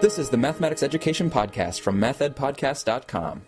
This is the Mathematics Education Podcast from mathedpodcast.com.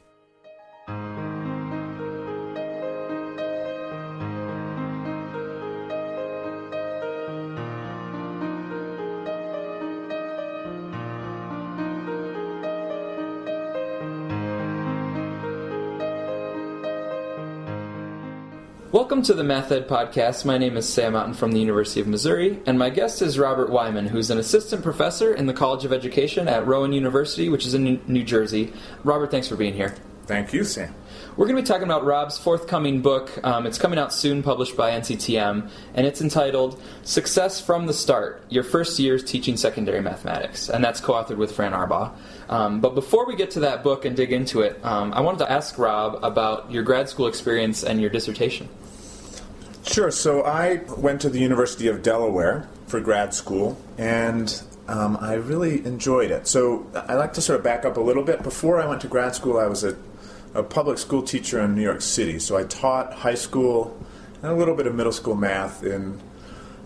Welcome to the Math Ed Podcast. My name is Sam Otten from the University of Missouri, and my guest is Robert Wieman, who's an assistant professor in the College of Education at Rowan University, which is in New Jersey. Robert, thanks for being here. Thank you, Sam. We're going to be talking about Rob's forthcoming book. It's coming out soon, published by NCTM, and it's entitled Success from the Start, Your First Years Teaching Secondary Mathematics, and that's co-authored with Fran Arbaugh. But before we get to that book and dig into it, I wanted to ask Rob about your grad school experience and your dissertation. Sure. So I went to the University of Delaware for grad school, and I really enjoyed it. So I like to sort of back up a little bit. Before I went to grad school, I was a public school teacher in New York City. So I taught high school and a little bit of middle school math in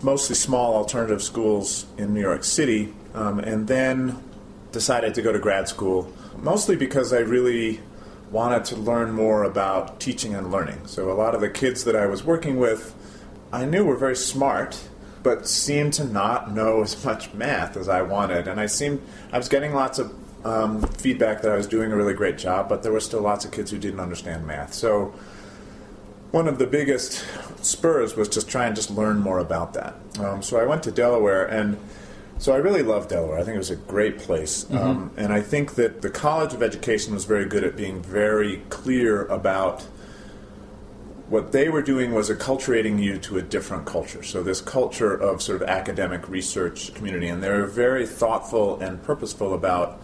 mostly small alternative schools in New York City, and then decided to go to grad school, mostly because I really wanted to learn more about teaching and learning. So a lot of the kids that I was working with, I knew were very smart, but seemed to not know as much math as I wanted. And I was getting lots of feedback that I was doing a really great job, but there were still lots of kids who didn't understand math. So one of the biggest spurs was just try and just learn more about that. So I went to Delaware, and so I really loved Delaware. I think it was a great place. And I think that the College of Education was very good at being very clear about what they were doing was acculturating you to a different culture. So this culture of sort of academic research community. And they were very thoughtful and purposeful about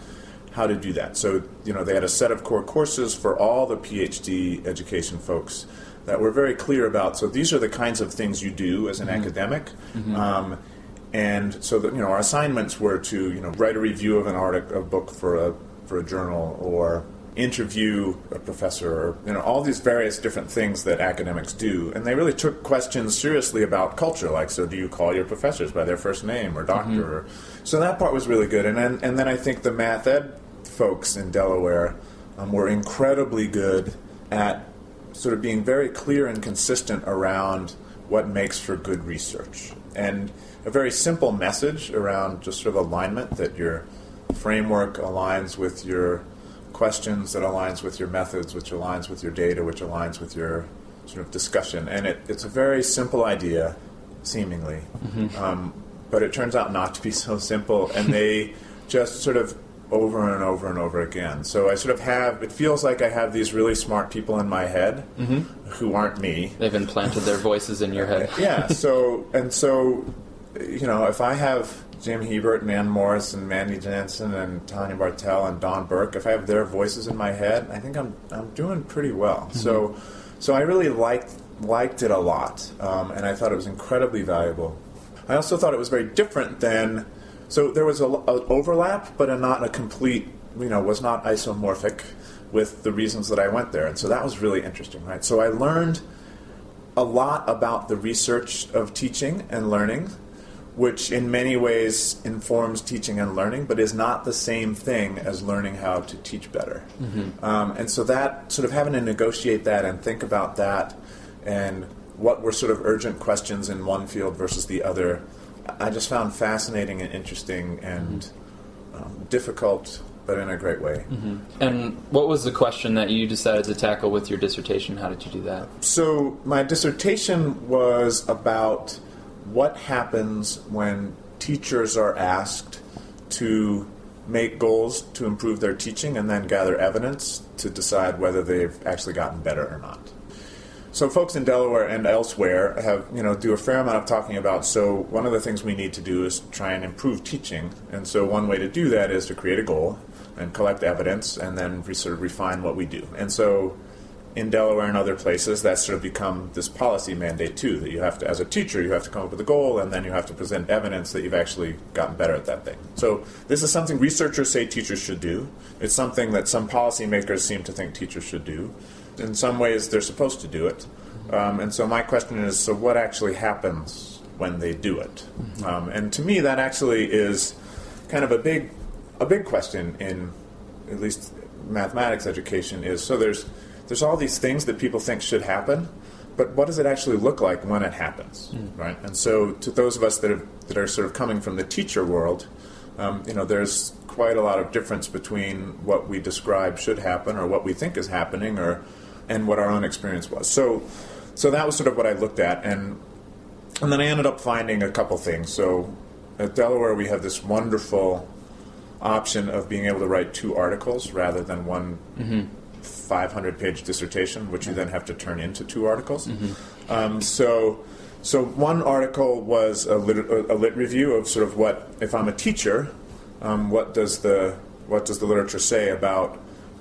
how to do that. So, they had a set of core courses for all the PhD education folks that were very clear about, so these are the kinds of things you do as an academic. And so that our assignments were to write a review of a book for a journal, or interview a professor, or all these various different things that academics do. And they really took questions seriously about culture, like, so do you call your professors by their first name or doctor? So that part was really good. And then I think the math ed folks in Delaware were incredibly good at sort of being very clear and consistent around what makes for good research. And a very simple message around just sort of alignment, that your framework aligns with your questions, that aligns with your methods, which aligns with your data, which aligns with your sort of discussion. And it's a very simple idea, seemingly, but it turns out not to be so simple, and they just sort of over and over and over again. So I sort of it feels like I have these really smart people in my head who aren't me. They've implanted their voices in your head. Yeah, so if I have Jim Hebert and Ann Morris and Mandy Jansen and Tanya Bartel and Don Burke, if I have their voices in my head, I think I'm doing pretty well. So I really liked it a lot, and I thought it was incredibly valuable. I also thought it was very different than, so there was an overlap, but not a complete, was not isomorphic with the reasons that I went there. And so that was really interesting, right? So I learned a lot about the research of teaching and learning, which in many ways informs teaching and learning, but is not the same thing as learning how to teach better. And so that, sort of having to negotiate that and think about that, and what were sort of urgent questions in one field versus the other, I just found fascinating and interesting and difficult, but in a great way. And what was the question that you decided to tackle with your dissertation? How did you do that? So my dissertation was about what happens when teachers are asked to make goals to improve their teaching and then gather evidence to decide whether they've actually gotten better or not. So folks in Delaware and elsewhere have, do a fair amount of talking about, so one of the things we need to do is try and improve teaching. And so one way to do that is to create a goal and collect evidence and then sort of refine what we do. And so in Delaware and other places, that's sort of become this policy mandate too, that you have to, as a teacher, you have to come up with a goal, and then you have to present evidence that you've actually gotten better at that thing. So this is something researchers say teachers should do. It's something that some policymakers seem to think teachers should do. In some ways, they're supposed to do it. And so my question is, so what actually happens when they do it? And to me, that actually is kind of a big a big question in at least mathematics education is, so there's all these things that people think should happen, but what does it actually look like when it happens, right? And so to those of us that are sort of coming from the teacher world, there's quite a lot of difference between what we describe should happen or what we think is happening and what our own experience was. So that was sort of what I looked at, and then I ended up finding a couple things. So at Delaware we have this wonderful option of being able to write 2 articles rather than one 500-page dissertation, which you then have to turn into 2 articles. So one article was a lit review of sort of what, if I'm a teacher, what does the literature say about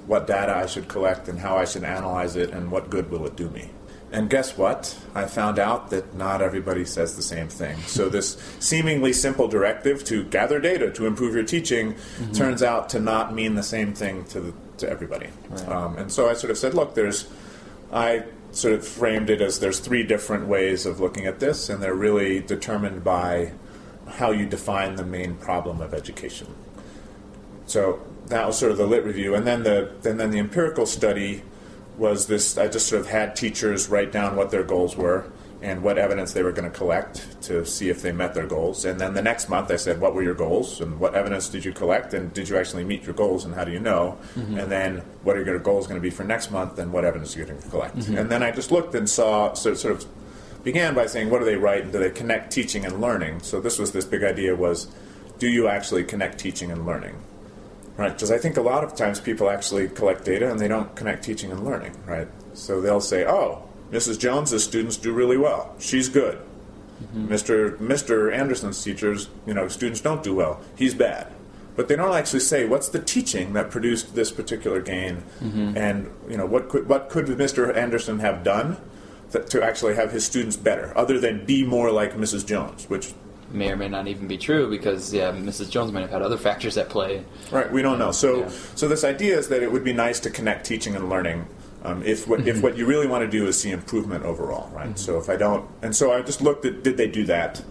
what data I should collect and how I should analyze it and what good will it do me? And guess what? I found out that not everybody says the same thing. So this seemingly simple directive to gather data to improve your teaching turns out to not mean the same thing to everybody. Right. And so I sort of said, look, I sort of framed it as there's 3 different ways of looking at this, and they're really determined by how you define the main problem of education. So that was sort of the lit review, and then the empirical study was this. I just sort of had teachers write down what their goals were and what evidence they were going to collect to see if they met their goals. And then the next month I said, what were your goals and what evidence did you collect and did you actually meet your goals and how do you know? And then what are your goals going to be for next month and what evidence are you going to collect? And then I just looked and saw, sort of began by saying, what do they write and do they connect teaching and learning? So this big idea was, do you actually connect teaching and learning? Right, because I think a lot of times people actually collect data and they don't connect teaching and learning, right? So they'll say, oh, Mrs. Jones's students do really well. She's good. Mr. Anderson's teachers, students don't do well. He's bad. But they don't actually say, what's the teaching that produced this particular gain? And, what could Mr. Anderson have done to actually have his students better, other than be more like Mrs. Jones, which may or may not even be true because, Mrs. Jones might have had other factors at play. Right, we don't know. So this idea is that it would be nice to connect teaching and learning if what you really want to do is see improvement overall, right? So if I don't, and so I just looked at, did they do that?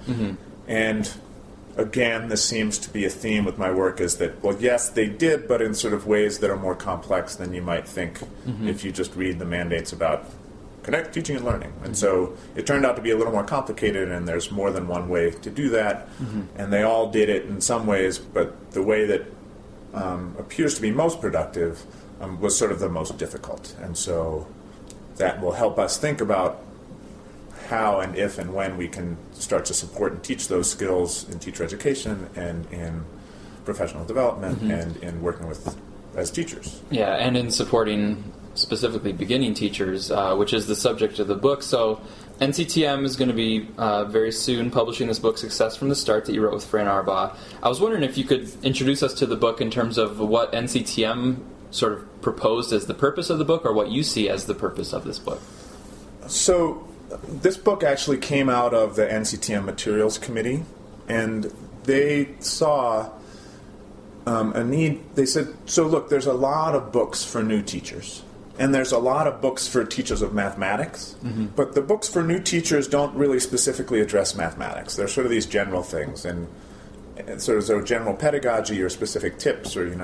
And again, this seems to be a theme with my work is that, well, yes, they did, but in sort of ways that are more complex than you might think if you just read the mandates about connect teaching and learning. And so it turned out to be a little more complicated, and there's more than one way to do that. And they all did it in some ways, but the way that appears to be most productive was sort of the most difficult. And so that will help us think about how and if and when we can start to support and teach those skills in teacher education and in professional development and in working with as teachers. Yeah, and in supporting specifically beginning teachers, which is the subject of the book. So NCTM is going to be very soon publishing this book, Success from the Start, that you wrote with Fran Arbaugh. I was wondering if you could introduce us to the book in terms of what NCTM sort of proposed as the purpose of the book, or what you see as the purpose of this book. So this book actually came out of the NCTM Materials Committee, and they saw a need. They said, so look, there's a lot of books for new teachers. And there's a lot of books for teachers of mathematics, but the books for new teachers don't really specifically address mathematics. They're sort of these general things, and sort of general pedagogy or specific tips, or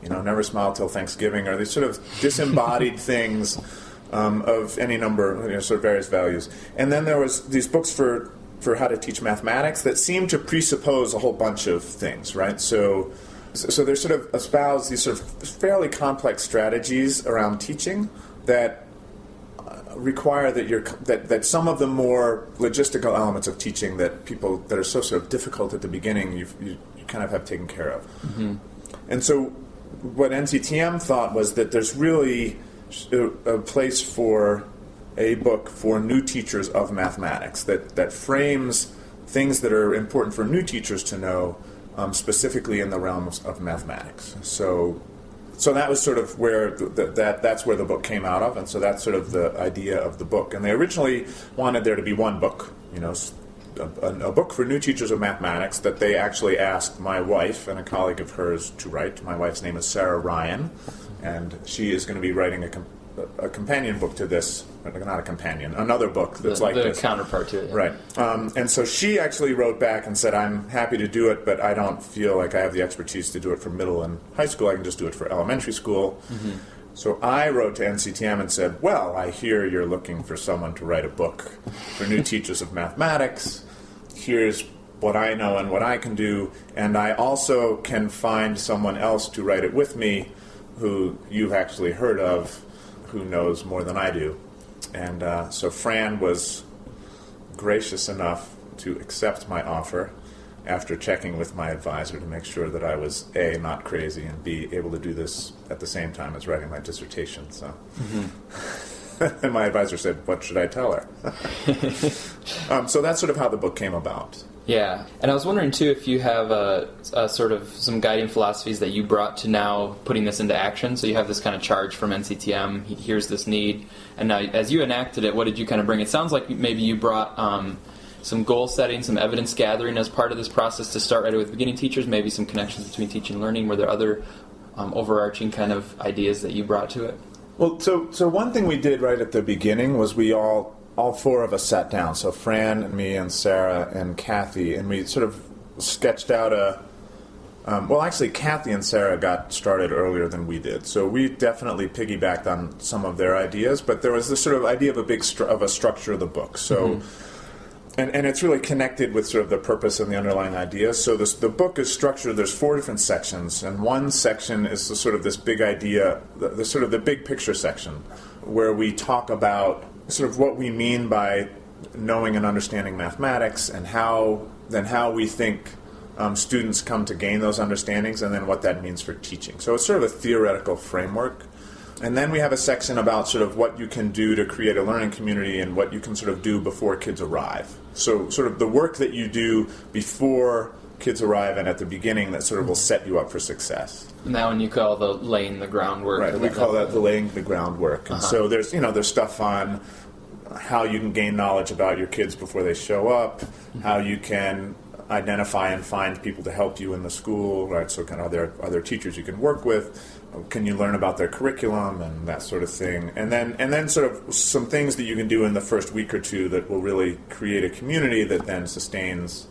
never smile till Thanksgiving, or these sort of disembodied things of any number, sort of various values. And then there was these books for how to teach mathematics that seemed to presuppose a whole bunch of things, right? So they sort of espouse these sort of fairly complex strategies around teaching that require that some of the more logistical elements of teaching that are so sort of difficult at the beginning, you kind of have taken care of. And so what NCTM thought was that there's really a place for a book for new teachers of mathematics that frames things that are important for new teachers to know, specifically in the realms of mathematics. So that was sort of where that's where the book came out of, and so that's sort of the idea of the book. And they originally wanted there to be one book, a book for new teachers of mathematics that they actually asked my wife and a colleague of hers to write. My wife's name is Sarah Ryan, and she is going to be writing a companion book to this, not a companion, another book that's like this. The counterpart to it. Yeah. Right. And so she actually wrote back and said, I'm happy to do it, but I don't feel like I have the expertise to do it for middle and high school. I can just do it for elementary school. Mm-hmm. So I wrote to NCTM and said, well, I hear you're looking for someone to write a book for new teachers of mathematics. Here's what I know and what I can do, and I also can find someone else to write it with me who you've actually heard of, who knows more than I do. And so Fran was gracious enough to accept my offer after checking with my advisor to make sure that I was A, not crazy, and B, able to do this at the same time as writing my dissertation. So, and my advisor said, what should I tell her? So that's sort of how the book came about. Yeah, and I was wondering too if you have a sort of some guiding philosophies that you brought to now putting this into action. So you have this kind of charge from NCTM, here's this need, and now as you enacted it, what did you kind of bring? It sounds like maybe you brought some goal setting, some evidence gathering as part of this process to start right away with beginning teachers, maybe some connections between teaching and learning. Were there other overarching kind of ideas that you brought to it? Well, so one thing we did right at the beginning was we all four of us sat down, so Fran and me and Sarah and Kathy, and we sort of sketched out well, actually, Kathy and Sarah got started earlier than we did, so we definitely piggybacked on some of their ideas, but there was this sort of idea of a structure of the book, so, and it's really connected with sort of the purpose and the underlying ideas. So the book is structured, there's 4 different sections, and one section is the sort of this big idea, the sort of the big picture section, where we talk about sort of what we mean by knowing and understanding mathematics, and how we think students come to gain those understandings, and then what that means for teaching. So it's sort of a theoretical framework. And then we have a section about sort of what you can do to create a learning community and what you can sort of do before kids arrive. So sort of the work that you do before kids arrive and at the beginning that sort of will set you up for success. And that one you call the laying the groundwork. Right, we call that the laying the groundwork. And so there's stuff on how you can gain knowledge about your kids before they show up, how you can identify and find people to help you in the school, right? So kind of are there teachers you can work with? Can you learn about their curriculum and that sort of thing? And then sort of some things that you can do in the first week or two that will really create a community that then sustains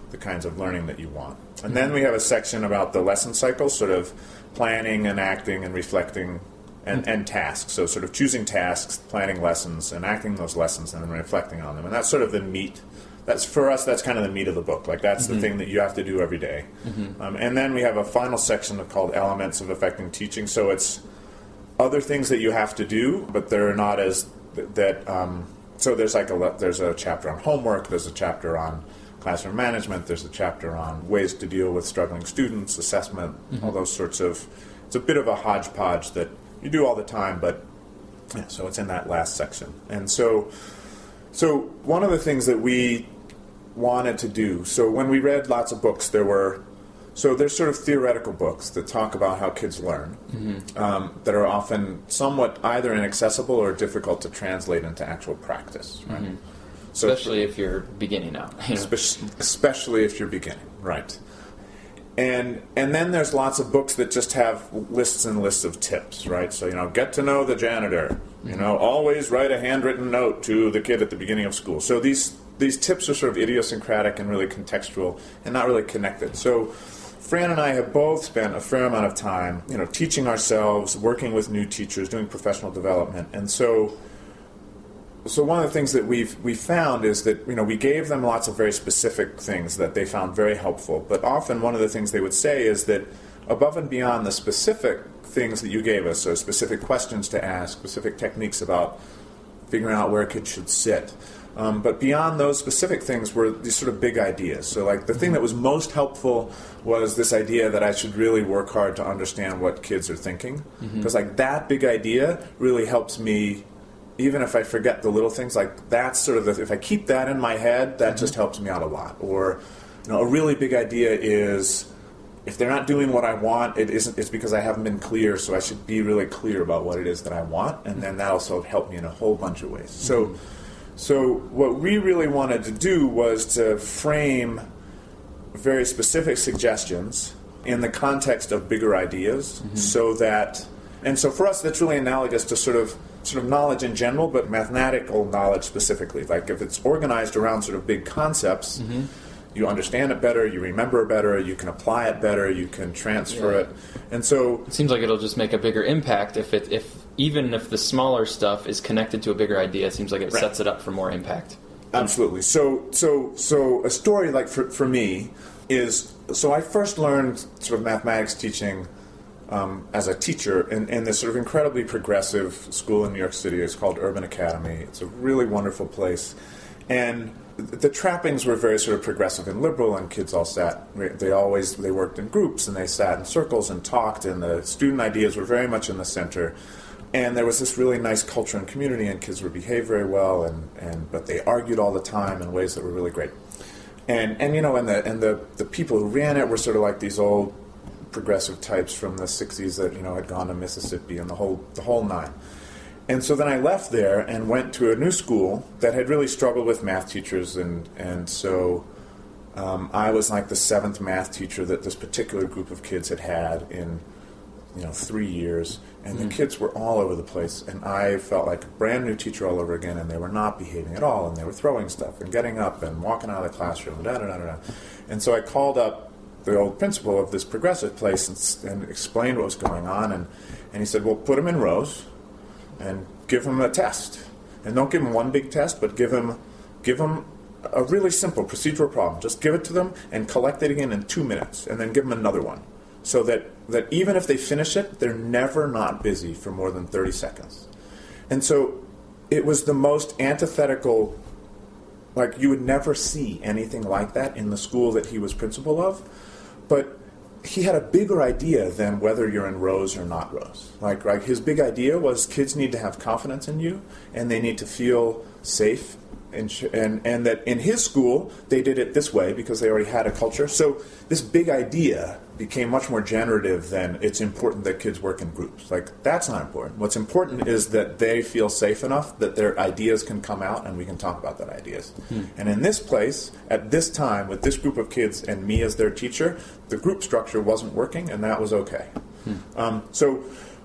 the kinds of learning that you want. And then we have a section about the lesson cycle, sort of planning and acting and reflecting and tasks. So sort of choosing tasks, planning lessons, enacting those lessons, and then reflecting on them. And that's sort of the meat. That's for us. That's kind of the meat of the book. Like that's the thing that you have to do every day. And then we have a final section called Elements of Affecting Teaching. So it's other things that you have to do, but they're not as that. So there's there's a chapter on homework. There's a chapter on classroom management. There's a chapter on ways to deal with struggling students, assessment, all those sorts of. It's a bit of a hodgepodge that you do all the time, but yeah, so it's in that last section. And so one of the things that we wanted to do, so when we read lots of books, there's sort of theoretical books that talk about how kids learn, that are often somewhat either inaccessible or difficult to translate into actual practice, right? So especially if you're beginning out. Especially if you're beginning, right. And then there's lots of books that just have lists and lists of tips, right? So, get to know the janitor. Always write a handwritten note to the kid at the beginning of school. So these tips are sort of idiosyncratic and really contextual and not really connected. So Fran and I have both spent a fair amount of time, teaching ourselves, working with new teachers, doing professional development. And so one of the things that we found is that we gave them lots of very specific things that they found very helpful. But often one of the things they would say is that above and beyond the specific things that you gave us, so specific questions to ask, specific techniques about figuring out where a kid should sit, but beyond those specific things were these sort of big ideas. So like the thing that was most helpful was this idea that I should really work hard to understand what kids are thinking, because like that big idea really helps me. Even if I forget the little things, like that's sort of if I keep that in my head, that just helps me out a lot. Or, a really big idea is if they're not doing what I want, it's because I haven't been clear. So I should be really clear about what it is that I want, and then that also helped me in a whole bunch of ways. So what we really wanted to do was to frame very specific suggestions in the context of bigger ideas, so for us that's really analogous to sort of sort of knowledge in general, but mathematical knowledge specifically. Like if it's organized around sort of big concepts, you understand it better, you remember it better, you can apply it better, you can transfer it. And so it seems like it'll just make a bigger impact if even if the smaller stuff is connected to a bigger idea. It seems like it sets it up for more impact. Absolutely. So a story like for me is, so I first learned sort of mathematics teaching as a teacher in this sort of incredibly progressive school in New York City. It's called Urban Academy. It's a really wonderful place. And the trappings were very sort of progressive and liberal, and kids all sat, they worked in groups, and they sat in circles and talked, and the student ideas were very much in the center. And there was this really nice culture and community, and kids would behave very well, but they argued all the time in ways that were really great. And the people who ran it were sort of like these old progressive types from the 60s that had gone to Mississippi and the whole nine. And so then I left there and went to a new school that had really struggled with math teachers, and so I was like the seventh math teacher that this particular group of kids had in 3 years, and the kids were all over the place, and I felt like a brand new teacher all over again, and they were not behaving at all, and they were throwing stuff and getting up and walking out of the classroom, and so I called up the old principal of this progressive place and explained what was going on, and he said, well, put them in rows and give them a test, and don't give them one big test, but give them a really simple procedural problem. Just give it to them and collect it again in 2 minutes, and then give them another one. So that even if they finish it, they're never not busy for more than 30 seconds. And so it was the most antithetical, like you would never see anything like that in the school that he was principal of. But he had a bigger idea than whether you're in rows or not rows. Like his big idea was kids need to have confidence in you, and they need to feel safe. And that in his school, they did it this way because they already had a culture. So this big idea became much more generative than it's important that kids work in groups. Like, that's not important. What's important is that they feel safe enough that their ideas can come out and we can talk about that ideas. And in this place, at this time, with this group of kids and me as their teacher, the group structure wasn't working, and that was okay. So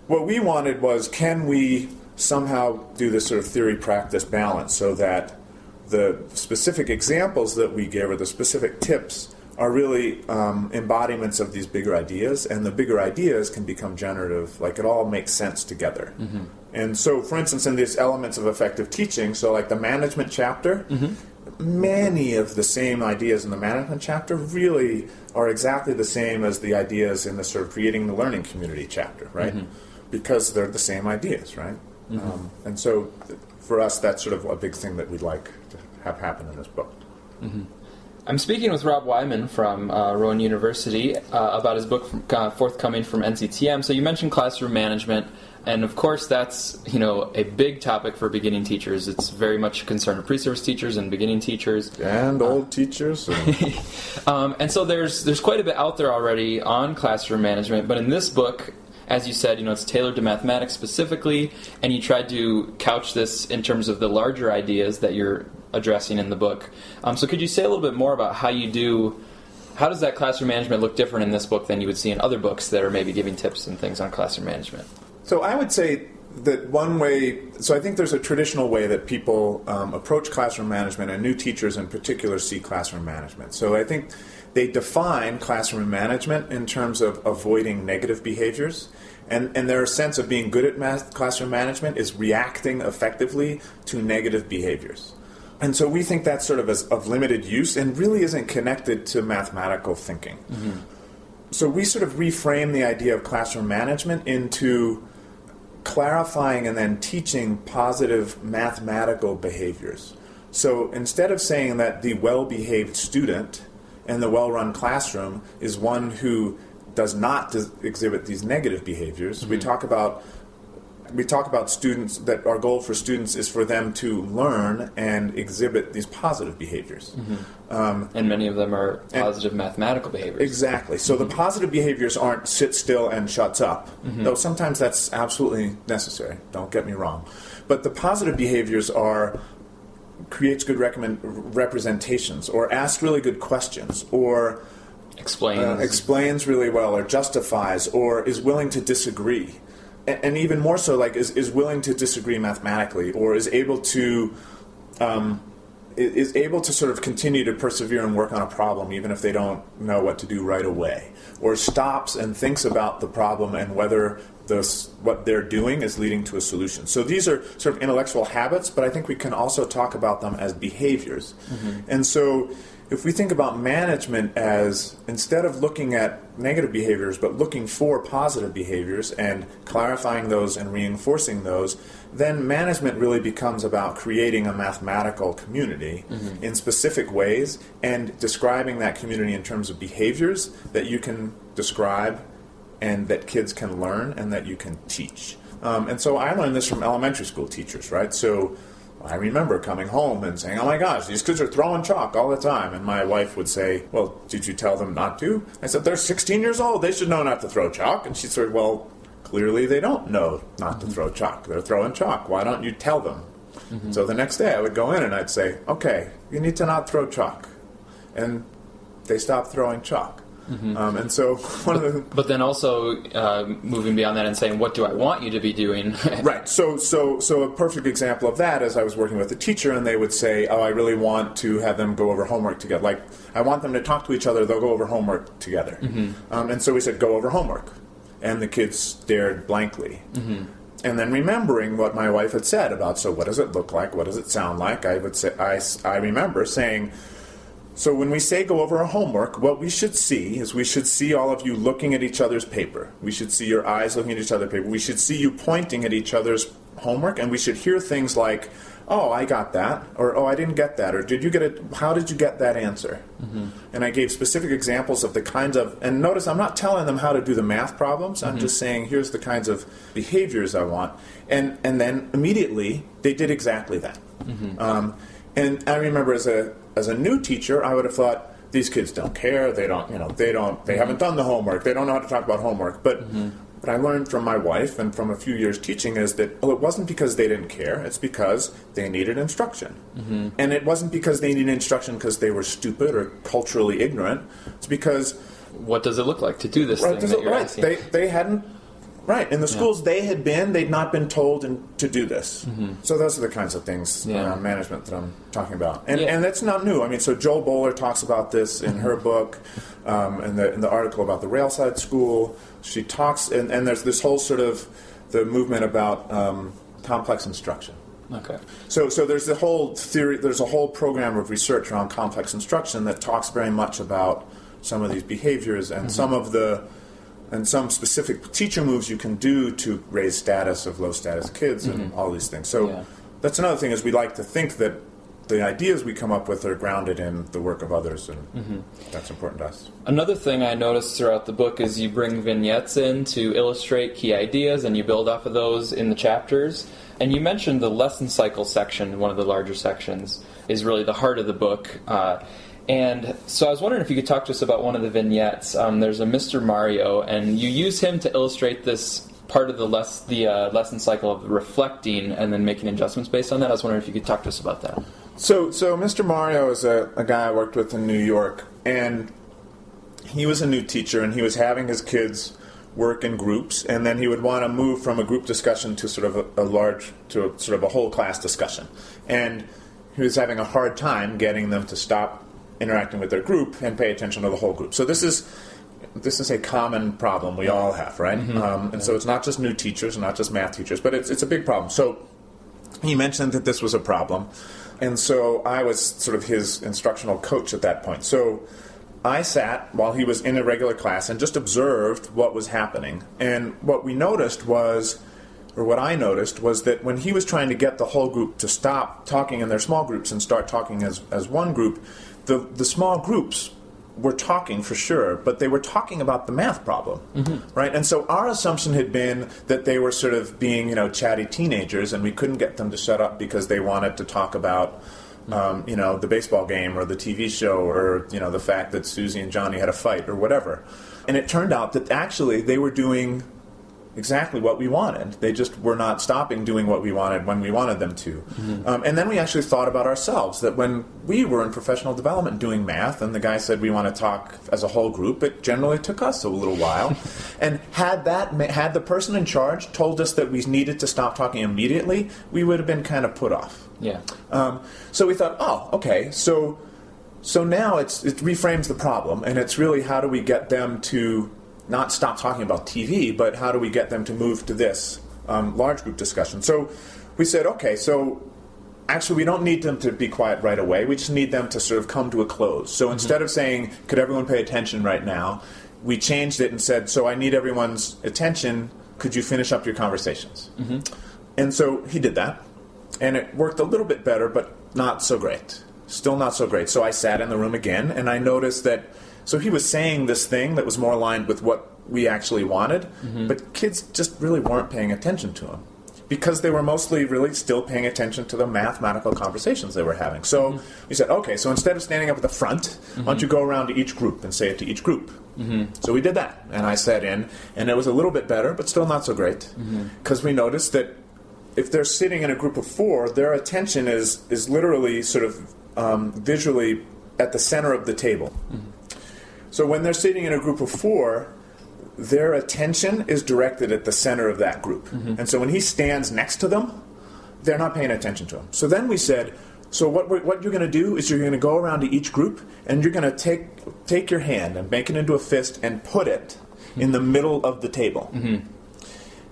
what we wanted was, can we somehow do this sort of theory-practice balance so that the specific examples that we give, or the specific tips, are really embodiments of these bigger ideas, and the bigger ideas can become generative, like it all makes sense together. And so, for instance, in these elements of effective teaching, so like the management chapter, many of the same ideas in the management chapter really are exactly the same as the ideas in the sort of creating the learning community chapter, right? Because they're the same ideas, right? And so for us, that's sort of a big thing that we'd like to have happen in this book. I'm speaking with Rob Wieman from Rowan University about his book forthcoming from NCTM. So you mentioned classroom management, and of course that's a big topic for beginning teachers. It's very much a concern of pre-service teachers and beginning teachers. And old teachers. And so there's quite a bit out there already on classroom management, but in this book, as you said, it's tailored to mathematics specifically, and you tried to couch this in terms of the larger ideas that you're addressing in the book. So could you say a little bit more about how does that classroom management look different in this book than you would see in other books that are maybe giving tips and things on classroom management? So I would say that one way, so I think there's a traditional way that people approach classroom management, and new teachers in particular see classroom management. So I think they define classroom management in terms of avoiding negative behaviors, and their sense of being good at classroom management is reacting effectively to negative behaviors. And so we think that's sort of limited use and really isn't connected to mathematical thinking. So we sort of reframe the idea of classroom management into clarifying and then teaching positive mathematical behaviors. So instead of saying that the well-behaved student and the well-run classroom is one who does not exhibit these negative behaviors, we talk about students, that our goal for students is for them to learn and exhibit these positive behaviors. And many of them are positive mathematical behaviors. Exactly. So the positive behaviors aren't sit still and shuts up, though sometimes that's absolutely necessary, don't get me wrong. But the positive behaviors are creates good representations, or asks really good questions, or explains really well, or justifies, or is willing to disagree. and even more so, like is willing to disagree mathematically, or is able to sort of continue to persevere and work on a problem even if they don't know what to do right away, or stops and thinks about the problem and whether what they're doing is leading to a solution. So these are sort of intellectual habits, but I think we can also talk about them as behaviors. And so if we think about management as, instead of looking at negative behaviors, but looking for positive behaviors and clarifying those and reinforcing those, then management really becomes about creating a mathematical community in specific ways and describing that community in terms of behaviors that you can describe and that kids can learn and that you can teach. And so I learned this from elementary school teachers, right? So I remember coming home and saying, oh my gosh, these kids are throwing chalk all the time. And my wife would say, well, did you tell them not to? I said, they're 16 years old. They should know not to throw chalk. And she said, well, clearly they don't know not to throw chalk. They're throwing chalk. Why don't you tell them? So the next day I would go in and I'd say, okay, you need to not throw chalk. And they stopped throwing chalk. And so one of the... But then also moving beyond that and saying, what do I want you to be doing? Right. So a perfect example of that is I was working with a teacher and they would say, oh, I really want to have them go over homework together. Like, I want them to talk to each other. They'll go over homework together. And so we said, go over homework. And the kids stared blankly. And then remembering what my wife had said about, so what does it look like? What does it sound like? I would say, I remember saying, so when we say go over our homework, what we should see is we should see all of you looking at each other's paper. We should see your eyes looking at each other's paper. We should see you pointing at each other's homework, and we should hear things like, oh, I got that, or oh, I didn't get that, or did you get it? How did you get that answer? And I gave specific examples of the kinds of, and notice I'm not telling them how to do the math problems. I'm just saying here's the kinds of behaviors I want, and then immediately they did exactly that. And I remember as a new teacher, I would have thought, these kids don't care, they haven't done the homework, they don't know how to talk about homework. But what I learned from my wife and from a few years teaching is that, it wasn't because they didn't care, it's because they needed instruction. And it wasn't because they needed instruction because they were stupid or culturally ignorant, it's because... What does it look like to do this thing that you're asking? They hadn't... Right. In the schools they'd not been told to do this. So those are the kinds of things around management that I'm talking about. And that's not new. I mean, so Joel Bowler talks about this in her book, in the article about the Railside School. She talks, and there's this whole sort of the movement about complex instruction. Okay. So there's the whole theory, there's a whole program of research around complex instruction that talks very much about some of these behaviors and some specific teacher moves you can do to raise status of low-status kids and all these things. So that's another thing, is we like to think that the ideas we come up with are grounded in the work of others, and that's important to us. Another thing I noticed throughout the book is you bring vignettes in to illustrate key ideas, and you build off of those in the chapters. And you mentioned the lesson cycle section, one of the larger sections, is really the heart of the book. And so I was wondering if you could talk to us about one of the vignettes. There's a Mr. Mario, and you use him to illustrate this part of the lesson cycle of reflecting and then making adjustments based on that. I was wondering if you could talk to us about that. So Mr. Mario is a guy I worked with in New York, and he was a new teacher, and he was having his kids work in groups, and then he would want to move from a group discussion to sort of a whole class discussion. And he was having a hard time getting them to stop interacting with their group and pay attention to the whole group. So this is a common problem we all have, right? And so it's not just new teachers, not just math teachers, but it's a big problem. So he mentioned that this was a problem, and so I was sort of his instructional coach at that point. So I sat while he was in a regular class and just observed what was happening. And what I noticed was that when he was trying to get the whole group to stop talking in their small groups and start talking as one group, the small groups were talking for sure, but they were talking about the math problem, right? And so our assumption had been that they were sort of being, chatty teenagers, and we couldn't get them to shut up because they wanted to talk about, the baseball game or the TV show or, the fact that Susie and Johnny had a fight or whatever. And it turned out that actually they were doing exactly what we wanted. They just were not stopping doing what we wanted when we wanted them to. And then we actually thought about ourselves, that when we were in professional development doing math, and the guy said we want to talk as a whole group, it generally took us a little while. And had the person in charge told us that we needed to stop talking immediately, we would have been kind of put off. Yeah. So we thought, oh, okay, so now it reframes the problem, and it's really how do we get them to not stop talking about TV, but how do we get them to move to this large group discussion? So we said, okay, so actually we don't need them to be quiet right away. We just need them to sort of come to a close. So instead of saying, could everyone pay attention right now, we changed it and said, so I need everyone's attention. Could you finish up your conversations? And so he did that, and it worked a little bit better, but not so great. Still not so great. So I sat in the room again, and I noticed that so he was saying this thing that was more aligned with what we actually wanted, but kids just really weren't paying attention to him because they were mostly really still paying attention to the mathematical conversations they were having. So we said, okay, so instead of standing up at the front, why don't you go around to each group and say it to each group? So we did that, and I sat in, and it was a little bit better, but still not so great, because we noticed that if they're sitting in a group of 4, their attention is literally sort of visually at the center of the table. So when they're sitting in a group of 4, their attention is directed at the center of that group. And so when he stands next to them, they're not paying attention to him. So then we said, so what you're going to do is you're going to go around to each group, and you're going to take your hand and make it into a fist and put it in the middle of the table.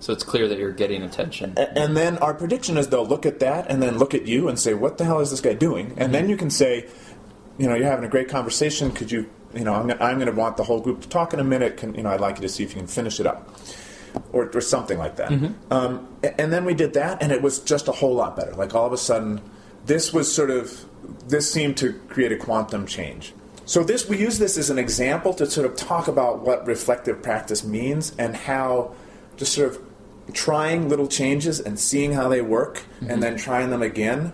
So it's clear that you're getting attention. And then our prediction is they'll look at that and then look at you and say, what the hell is this guy doing? And then you can say, you're having a great conversation. Could you, I'm going to want the whole group to talk in a minute. I'd like you to see if you can finish it up. Or something like that. And then we did that, and it was just a whole lot better. Like all of a sudden, this seemed to create a quantum change. So we use this as an example to sort of talk about what reflective practice means and how just sort of trying little changes and seeing how they work and then trying them again,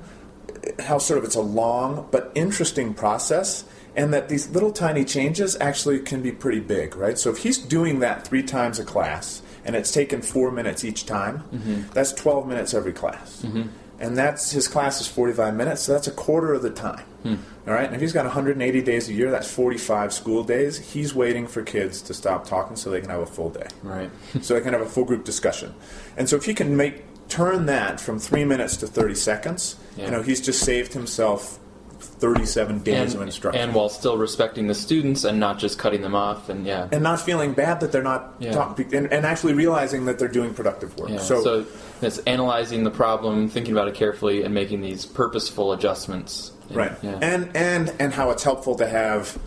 how sort of it's a long but interesting process, and that these little tiny changes actually can be pretty big, right? So if he's doing that 3 times a class and it's taken 4 minutes each time, that's 12 minutes every class. And his class is 45 minutes, so that's a quarter of the time. All right, and if he's got 180 days a year, that's 45 school days. He's waiting for kids to stop talking so they can have a full day. Right. So they can have a full group discussion. And so if he can turn that from 3 minutes to 30 seconds, he's just saved himself 37 days of instruction. And while still respecting the students and not just cutting them off. And not feeling bad that they're not talking, and actually realizing that they're doing productive work. So it's analyzing the problem, thinking about it carefully, and making these purposeful adjustments. Right. And how it's helpful to have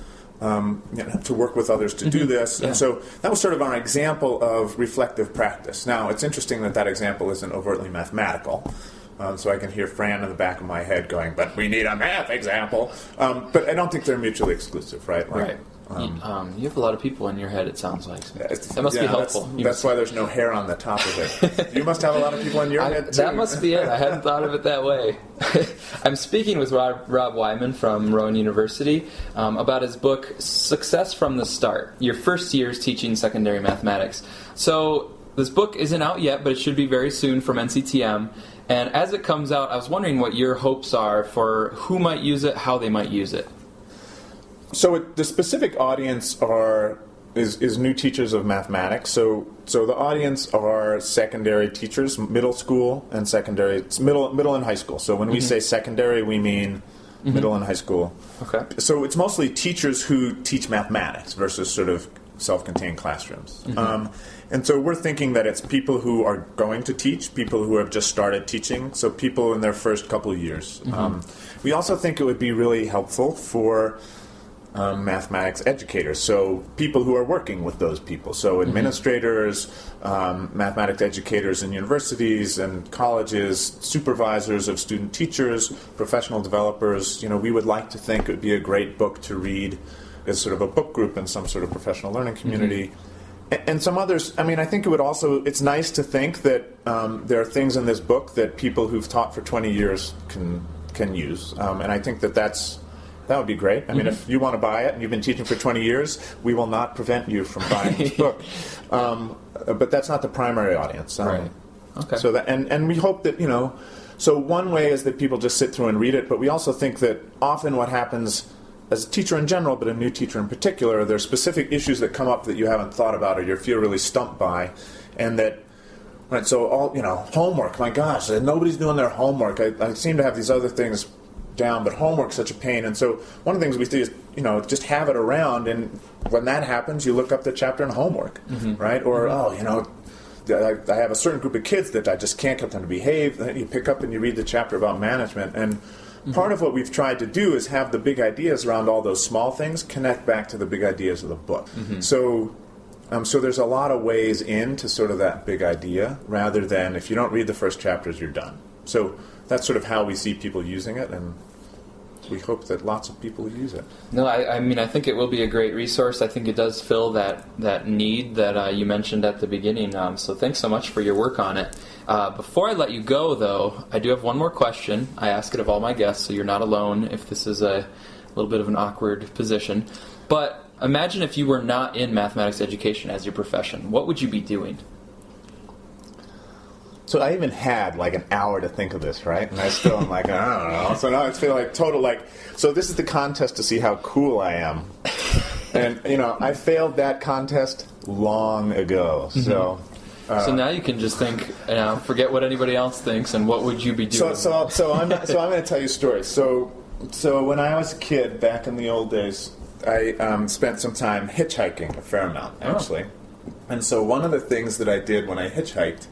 to work with others to do this. And so that was sort of our example of reflective practice. Now, it's interesting that example isn't overtly mathematical. So I can hear Fran in the back of my head going, but we need a math example. But I don't think they're mutually exclusive, right? Right. You have a lot of people in your head, it sounds like. That must be helpful. That's why there's no hair on the top of it. You must have a lot of people in your head, too. That must be it. I hadn't thought of it that way. I'm speaking with Rob Wieman from Rowan University about his book, Success from the Start, Your First Years Teaching Secondary Mathematics. So this book isn't out yet, but it should be very soon from NCTM. And as it comes out, I was wondering what your hopes are for who might use it, how they might use it. So the specific audience is new teachers of mathematics. So the audience are secondary teachers, middle school and secondary. It's middle and high school. So when we say secondary, we mean middle and high school. Okay. So it's mostly teachers who teach mathematics versus sort of self-contained classrooms. And so we're thinking that it's people who are going to teach, people who have just started teaching, so people in their first couple of years. We also think it would be really helpful for mathematics educators, so people who are working with those people, so administrators, mathematics educators in universities and colleges, supervisors of student teachers, professional developers. We would like to think it would be a great book to read as sort of a book group in some sort of professional learning community. And some others, I think it's nice to think that there are things in this book that people who've taught for 20 years can use. And I think that's that would be great. I mean, if you want to buy it and you've been teaching for 20 years, we will not prevent you from buying this book. But that's not the primary audience. Right. Okay. So that, and we hope that, so one way is that people just sit through and read it, but we also think that often what happens as a teacher in general, but a new teacher in particular, there's specific issues that come up that you haven't thought about or you feel really stumped by, and that, right, so all, homework, my gosh, nobody's doing their homework. I seem to have these other things down, but homework's such a pain. And so one of the things we do is, just have it around, and when that happens, you look up the chapter on homework, right? Or, I have a certain group of kids that I just can't get them to behave. Then you pick up and you read the chapter about management. And part of what we've tried to do is have the big ideas around all those small things connect back to the big ideas of the book. So there's a lot of ways into sort of that big idea, rather than if you don't read the first chapters, you're done. So that's sort of how we see people using it, and we hope that lots of people use it. No, I mean, I think it will be a great resource. I think it does fill that need that you mentioned at the beginning. So thanks so much for your work on it. Before I let you go, though, I do have one more question. I ask it of all my guests, so you're not alone if this is a little bit of an awkward position. But imagine if you were not in mathematics education as your profession. What would you be doing? So I even had like an hour to think of this, right? And I still am like, I don't know. So now it's feeling like total so this is the contest to see how cool I am. And, I failed that contest long ago. So so now you can just think, forget what anybody else thinks, and what would you be doing? So I'm going to tell you a story. So when I was a kid, back in the old days, I spent some time hitchhiking, a fair amount, actually. And so one of the things that I did when I hitchhiked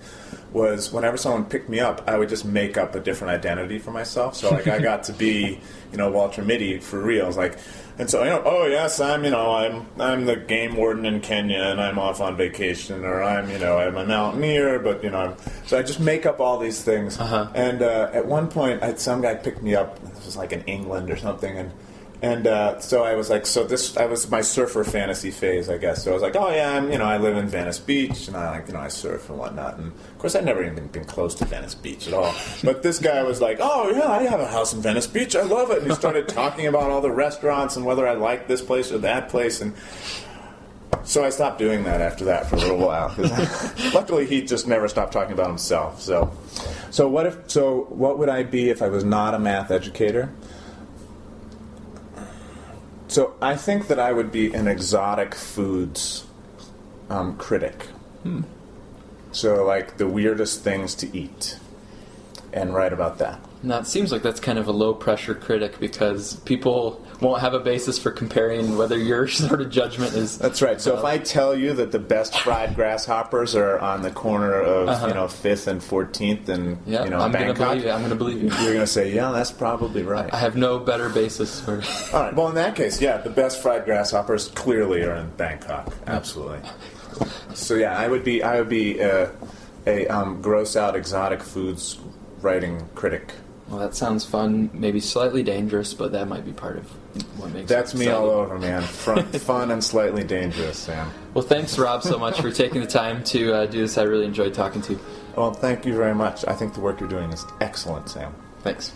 was whenever someone picked me up, I would just make up a different identity for myself. So like I got to be, Walter Mitty for real. And so oh yes, I'm the game warden in Kenya and I'm off on vacation, or I'm a mountaineer, but so I just make up all these things. And at one point, some guy picked me up. This was like in England or something, and so I was like, I was my surfer fantasy phase, I guess. So I was like, oh yeah, I live in Venice Beach, and I surf and whatnot. And of course, I'd never even been close to Venice Beach at all. But this guy was like, oh yeah, I have a house in Venice Beach, I love it. And he started talking about all the restaurants and whether I liked this place or that place. And so I stopped doing that after that for a little while. Luckily, he just never stopped talking about himself. So what would I be if I was not a math educator? So I think that I would be an exotic foods critic. So like the weirdest things to eat, and write about that. Now, it seems like that's kind of a low-pressure critic, because people won't have a basis for comparing whether your sort of judgment is... That's right. So if I tell you that the best fried grasshoppers are on the corner of 5th and 14th and I'm Bangkok... I'm going to believe you. You're going to say, yeah, that's probably right. I have no better basis for... All right. Well, in that case, yeah, the best fried grasshoppers clearly are in Bangkok. Absolutely. So yeah, I would be a gross-out exotic foods writing critic. Well, that sounds fun. Maybe slightly dangerous, but that might be part of what makes That's it me exciting. all over, man. Fun and slightly dangerous, Sam. Well, thanks, Rob, so much for taking the time to do this. I really enjoyed talking to you. Well, thank you very much. I think the work you're doing is excellent, Sam. Thanks.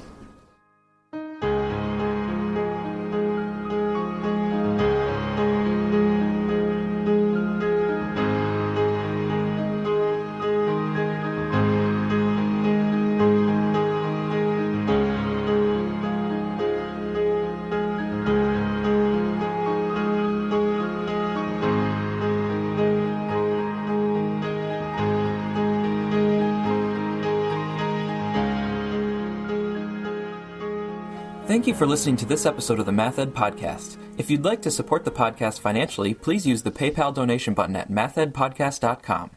Thank you for listening to this episode of the Math Ed Podcast. If you'd like to support the podcast financially, please use the PayPal donation button at mathedpodcast.com.